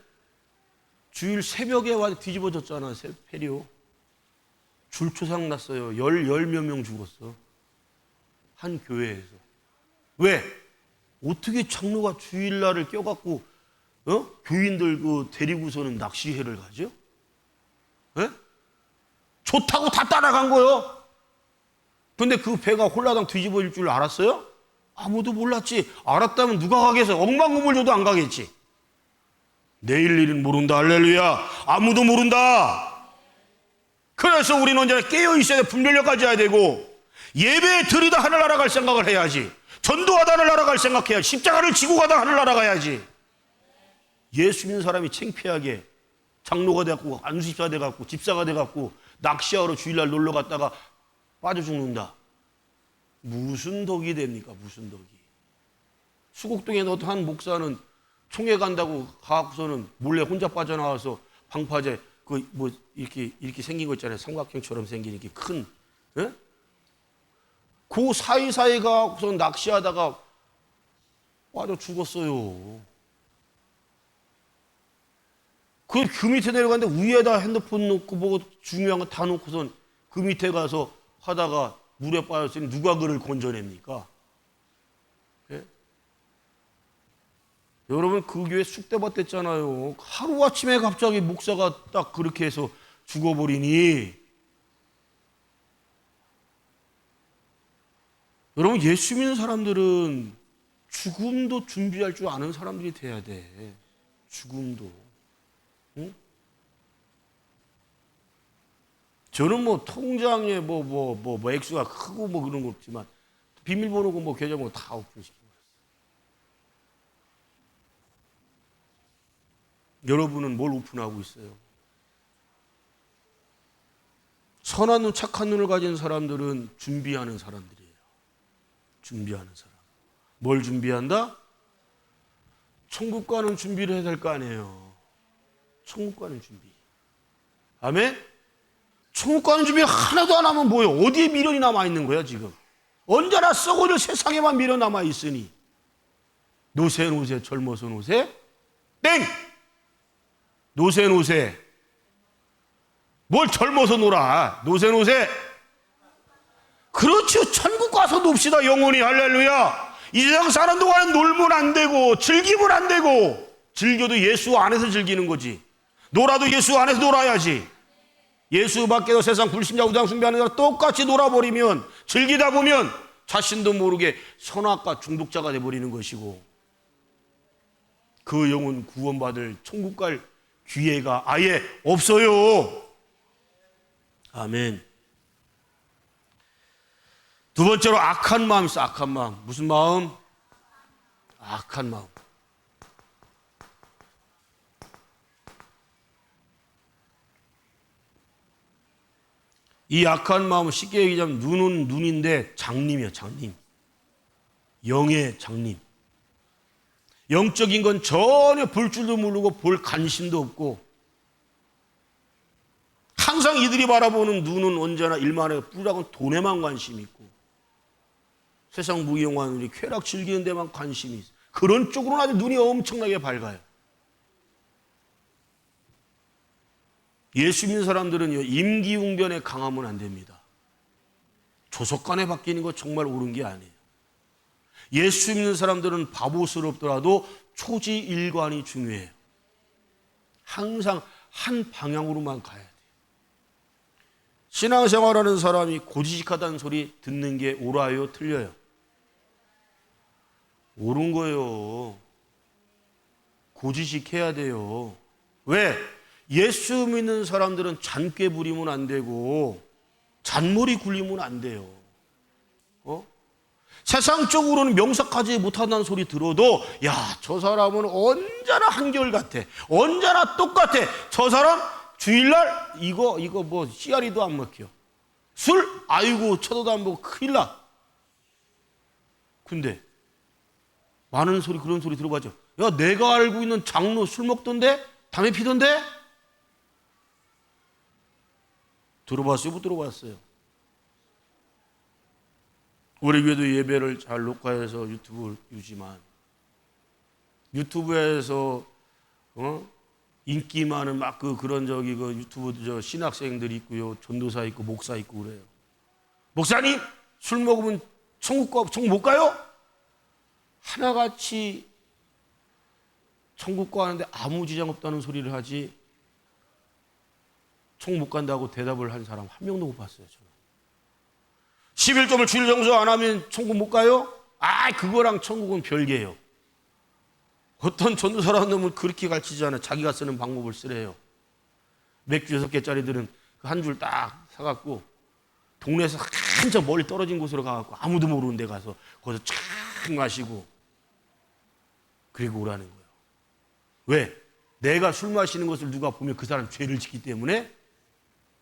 주일 새벽에 와 뒤집어졌잖아. 페리오. 줄초상 났어요. 열 몇 명 죽었어. 한 교회에서. 왜? 어떻게 장로가 주일날을 껴갖고 교인들 데리고서는 낚시회를 가죠? 예? 좋다고 다 따라간 거요. 근데 그 배가 홀라당 뒤집어질 줄 알았어요? 아무도 몰랐지. 알았다면 누가 가겠어? 억만금을 줘도 안 가겠지. 내일 일은 모른다. 할렐루야. 아무도 모른다. 그래서 우리는 언제나 깨어 있어야 돼. 분별력 가져야 되고, 예배 드리다 하늘나라 갈 생각을 해야지. 전도하다 하늘나라 갈 생각해야지. 십자가를 지고 가다 하늘나라 가야지. 예수 믿는 사람이 창피하게 장로가 돼갖고 안수집사 돼갖고 집사가 돼갖고 낚시하러 주일날 놀러 갔다가 빠져 죽는다. 무슨 덕이 됩니까? 무슨 덕이. 수곡동에 어떤 한 목사는 총회 간다고 가고서는 몰래 혼자 빠져나와서 방파제 이렇게 생긴 거 있잖아요. 삼각형처럼 생긴 이렇게 큰, 예? 그 사이사이 가고서 낚시하다가 빠져 죽었어요. 그 밑에 내려갔는데 위에다 핸드폰 놓고 보고 중요한 거 다 놓고선 그 밑에 가서 하다가 물에 빠졌으니 누가 그를 건져냅니까? 예? 여러분, 그 교회 쑥대밭 됐잖아요. 하루아침에 갑자기 목사가 딱 그렇게 해서 죽어버리니. 여러분, 예수 믿는 사람들은 죽음도 준비할 줄 아는 사람들이 돼야 돼. 죽음도. 응? 저는 통장에 액수가 크고 그런 거 없지만 비밀번호고 계좌번호 다 오픈시키고 있어요. 여러분은 뭘 오픈하고 있어요? 선한 눈, 착한 눈을 가진 사람들은 준비하는 사람들이에요. 준비하는 사람. 뭘 준비한다? 천국 가는 준비를 해야 될 거 아니에요. 천국 가는 준비. 아멘? 천국 가는 준비 하나도 안 하면 뭐예요? 어디에 미련이 남아있는 거야 지금? 언제나 썩어질 세상에만 미련 남아있으니. 노세 젊어서 노세 땡! 노세 뭘 젊어서 놀아. 노세 그렇죠. 천국 가서 놉시다. 영원히. 할렐루야. 이 세상 사는 동안은 놀면 안 되고 즐기면 안 되고, 즐겨도 예수 안에서 즐기는 거지. 놀아도 예수 안에서 놀아야지. 예수 밖에도 세상 불신자 우상 숭배하는 사람 똑같이 놀아버리면, 즐기다 보면 자신도 모르게 선악과 중독자가 돼버리는 것이고, 그 영혼 구원받을 천국 갈 기회가 아예 없어요. 아멘. 두 번째로 악한 마음이 있어. 악한 마음. 무슨 마음? 악한 마음. 이 악한 마음은 쉽게 얘기하면 눈은 눈인데 장님이야. 장님. 영의 장님. 영적인 건 전혀 볼 줄도 모르고 볼 관심도 없고, 항상 이들이 바라보는 눈은 언제나 일만 하고 뿌락은 돈에만 관심이 있고, 세상 무용한 우리 쾌락 즐기는 데만 관심이 있어. 그런 쪽으로는 아주 눈이 엄청나게 밝아요. 예수 믿는 사람들은요, 임기응변에 강하면 안 됩니다. 조석간에 바뀌는 거 정말 옳은 게 아니에요. 예수 믿는 사람들은 바보스럽더라도 초지일관이 중요해요. 항상 한 방향으로만 가야 돼요. 신앙생활하는 사람이 고지식하다는 소리 듣는 게 옳아요? 틀려요? 옳은 거예요. 고지식해야 돼요. 왜? 예수 믿는 사람들은 잔꾀 부리면 안 되고 잔머리 굴리면 안 돼요. 세상적으로는 명석하지 못한다는 소리 들어도 야, 저 사람은 언제나 한결같아, 언제나 똑같아. 저 사람 주일날 이거 뭐 씨알이도 안 먹혀. 술? 아이고 쳐다도 안 보고 큰일 나. 근데 많은 소리, 그런 소리 들어봤죠. 야, 내가 알고 있는 장로 술 먹던데? 담배 피던데? 들어봤어요? 못 들어봤어요? 우리 교회도 예배를 잘 녹화해서 유튜브를 유지만, 유튜브에서 인기 많은 막 그런 그 유튜브 신학생들이 있고요, 전도사 있고 목사 있고 그래요. 목사님 술 먹으면 천국 못 가요? 하나같이 천국 가는데 아무 지장 없다는 소리를 하지 천국 못 간다고 대답을 한 사람 한 명도 못 봤어요. 저는. 11조를 주일 정수 안 하면 천국 못 가요? 그거랑 천국은 별개예요. 어떤 전도사라는 놈은 그렇게 가르치지 않아요. 자기가 쓰는 방법을 쓰래요. 맥주 6개짜리들은 한 줄 딱 사갖고 동네에서 한참 멀리 떨어진 곳으로 가갖고 아무도 모르는 데 가서 거기서 쫙 마시고 그리고 오라는 거예요. 왜? 내가 술 마시는 것을 누가 보면 그 사람 죄를 짓기 때문에.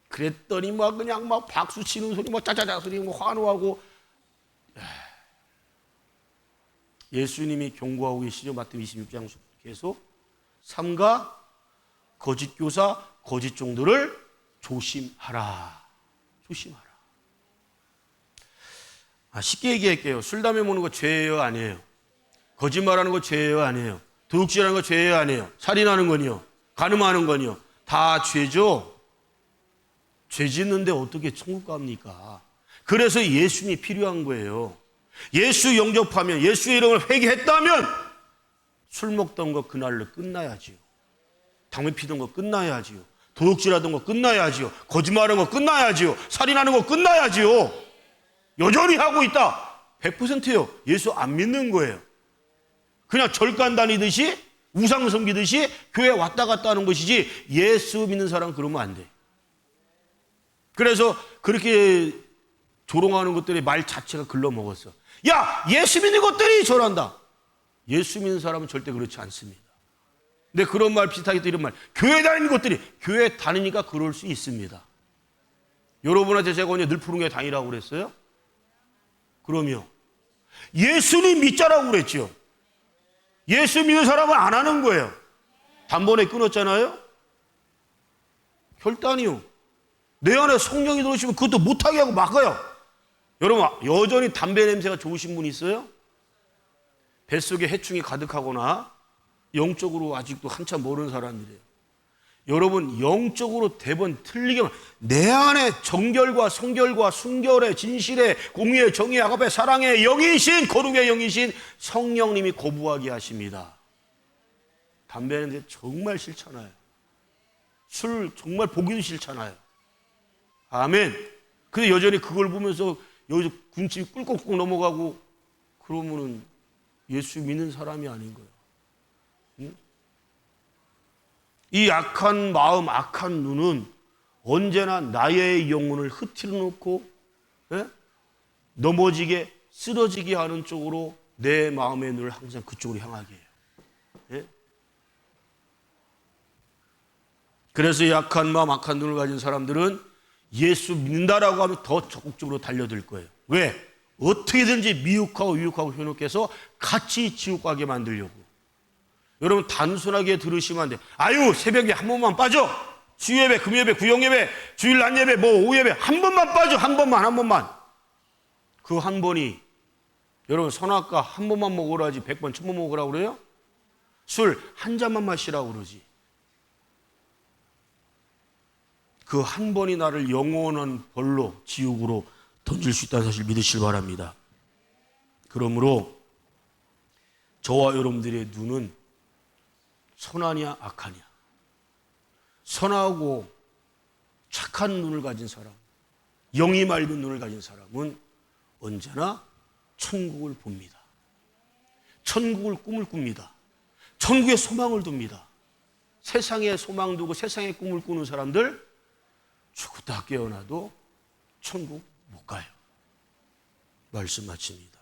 그랬더니 그냥 박수 치는 소리, 짜자자 소리, 환호하고. 예수님이 경고하고 계시죠. 마태복음 26장 계속 삼가 거짓 교사, 거짓 종들을 조심하라. 조심하라. 쉽게 얘기할게요. 술, 담배 먹는 거 죄예요, 아니에요? 거짓말하는 거 죄예요, 아니에요? 도둑질하는 거 죄예요, 아니에요? 살인하는 거니요? 간음하는 거니요? 다 죄죠. 죄 짓는데 어떻게 천국 갑니까? 그래서 예수님이 필요한 거예요. 예수 영접하면, 예수의 이름을 회개했다면 술 먹던 거 그날로 끝나야지요. 담배 피던 거 끝나야지요. 도둑질하던 거 끝나야지요. 거짓말하는 거 끝나야지요. 살인하는 거 끝나야지요. 여전히 하고 있다. 100%예요. 예수 안 믿는 거예요. 그냥 절간 다니듯이 우상 섬기듯이 교회 왔다 갔다 하는 것이지 예수 믿는 사람 그러면 안 돼. 그래서 그렇게 조롱하는 것들이 말 자체가 글러먹었어. 야, 예수 믿는 것들이 저런다. 예수 믿는 사람은 절대 그렇지 않습니다. 근데 그런 말 비슷하게 또 이런 말, 교회 다니는 것들이, 교회 다니니까 그럴 수 있습니다. 여러분한테 제가 언제 늘 푸른 교회 다니라고 그랬어요? 그럼요. 예수님 믿자라고 그랬죠. 예수 믿는 사람은 안 하는 거예요. 단번에 끊었잖아요. 결단이요. 내 안에 성령이 들어오시면 그것도 못하게 하고 막아요. 여러분, 여전히 담배 냄새가 좋으신 분 있어요? 뱃속에 해충이 가득하거나 영적으로 아직도 한참 모르는 사람들이에요. 여러분, 영적으로 대번 틀리게 내 안에 정결과 성결과 순결의 진실의 공의의 정의의 악업의 사랑의 영이신, 거룩의 영이신 성령님이 거부하게 하십니다. 담배는 정말 싫잖아요. 술 정말 보기도 싫잖아요. 아멘. 근데 여전히 그걸 보면서 여기서 군침이 꿀꺽꿀꺽 넘어가고 그러면은 예수 믿는 사람이 아닌 거예요. 응? 이 악한 마음, 악한 눈은 언제나 나의 영혼을 흐트러 놓고 넘어지게, 쓰러지게 하는 쪽으로 내 마음의 눈을 항상 그쪽으로 향하게 해요. 예? 그래서 이 악한 마음, 악한 눈을 가진 사람들은 예수 믿는다라고 하면 더 적극적으로 달려들 거예요. 왜? 어떻게든지 미혹하고 유혹하고 현혹해서 같이 지옥 가게 만들려고. 여러분, 단순하게 들으시면 안 돼요. 아유, 새벽에 한 번만 빠져. 수요예배, 금요예배, 구영예배, 주일 낮 예배, 오후예배 한 번만 빠져. 한 번만. 그 한 번이, 여러분, 선악과 한 번만 먹으라지 100번, 1000번 먹으라고 그래요? 술 한 잔만 마시라고 그러지. 그 한 번이 나를 영원한 벌로, 지옥으로 던질 수 있다는 사실 믿으시길 바랍니다. 그러므로 저와 여러분들의 눈은 선하냐 악하냐, 선하고 착한 눈을 가진 사람, 영이 맑은 눈을 가진 사람은 언제나 천국을 봅니다. 천국을 꿈을 꿉니다. 천국의 소망을 둡니다. 세상에 소망 두고 세상의 꿈을 꾸는 사람들 죽었다 깨어나도 천국 못 가요. 말씀 마칩니다.